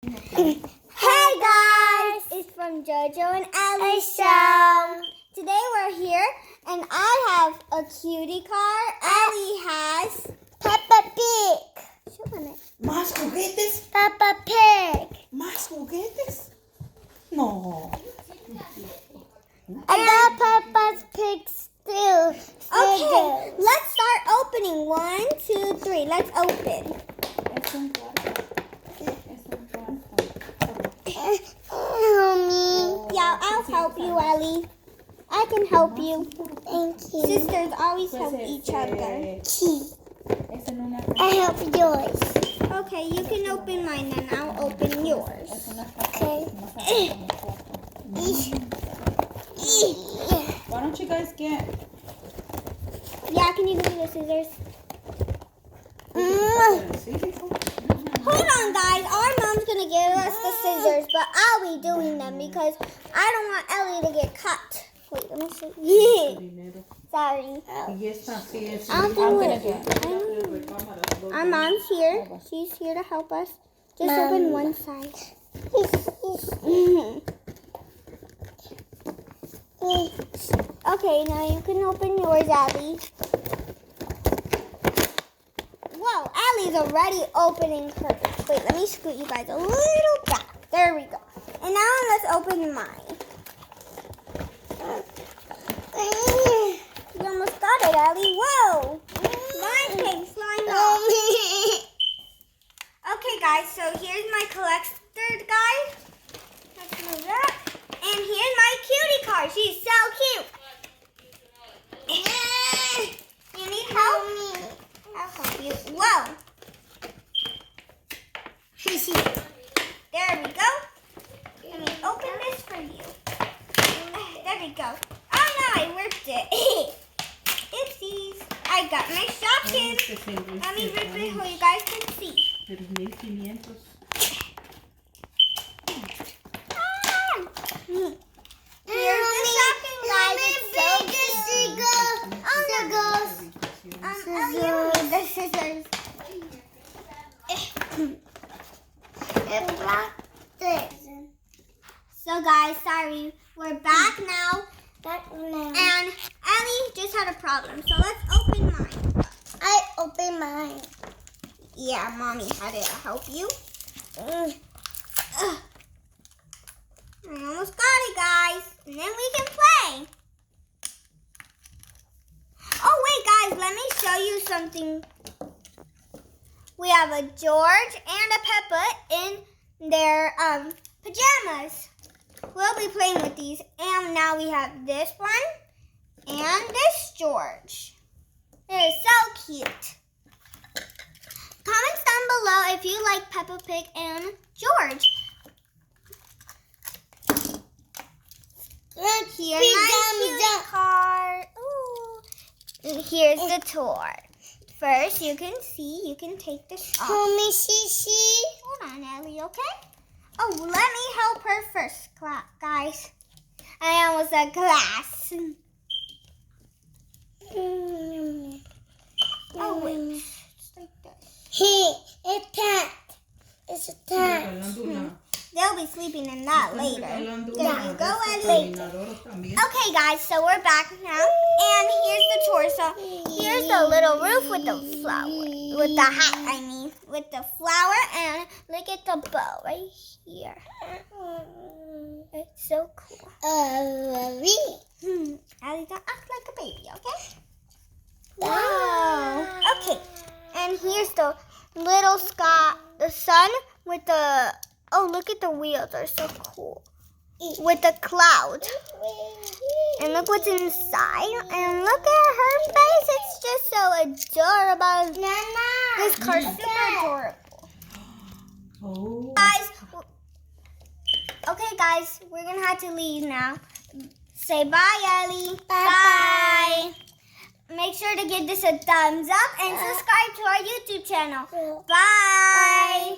Hey guys! It's from JoJo and Ellie show. Today we're here and I have a cutie car. Ellie has Peppa Pig. Show me. ¿Más juguetes? Peppa Pig. ¿Más juguetes? No. I got Peppa's Pig still. Okay, let's start opening. 1, 2, 3. Let's open. Es un cuarto. Es un cuarto. Help me. Yeah, I'll help you, Ellie. I can help you. Thank you. Sisters always help each other. Es en una I help yours. Okay, you can open mine and I'll open yours. Okay. Why don't you guys get? Yeah, can you give me the scissors? Hold on, guys. Our mom's gonna give us the scissors, but I'll be doing them because I don't want Ellie to get cut. Wait, let me see. Sorry. I'll do it. Our mom's here. She's here to help us. Just open one side. Okay, now you can open yours, Ellie. Whoa, Ellie's already opening hers. Wait, let me scoot you guys a little back. There we go. And now let's open mine. You almost got it, Ellie. Whoa! Mine came flying off. Okay, guys, so here's my collector guide. Let's move that. And here's my cutie car. She's so cute. You need help? I'll help you. Whoa. There we go. Let me open this for you. There we go. Oh no, I ripped it. Oopsies. I got my shopkins. Let me rip it so you guys can see. Here's the shopkin, guys. The scissors. So guys, sorry, we're back now. And Ellie just had a problem, so let's open mine. I opened mine. Yeah, Mommy had to help you. I almost got it, guys. And then we can play. Oh, wait, guys, let me show you something. We have a George and a Peppa in their pajamas. We'll be playing with these. And now we have this one and this George. They're so cute. Comments down below if you like Peppa Pig and George. Here's my cutie car. Ooh. And here's the tour. First, you can take this off. Hold on, Ellie, okay? Oh, let me help her first, guys. I almost said glass. Oh, wait. It's like this. It's a tent. They'll be sleeping in that later. There you go, Ellie. Okay, guys, so we're back now. And here's the tour. So here's the little roof with the flower. With the hat, I mean. With the flower. And look at the bow right here. It's so cool. Ellie, don't act like a baby, okay? Wow. Okay. And here's the little sky, the sun with the... Oh, look at the wheels. They're so cool. With the clouds. And look what's inside. And look at her face. It's just so adorable. This car's super adorable. Oh. Guys. Okay, guys. We're going to have to leave now. Say bye, Ellie. Bye. Make sure to give this a thumbs up and subscribe to our YouTube channel. Bye.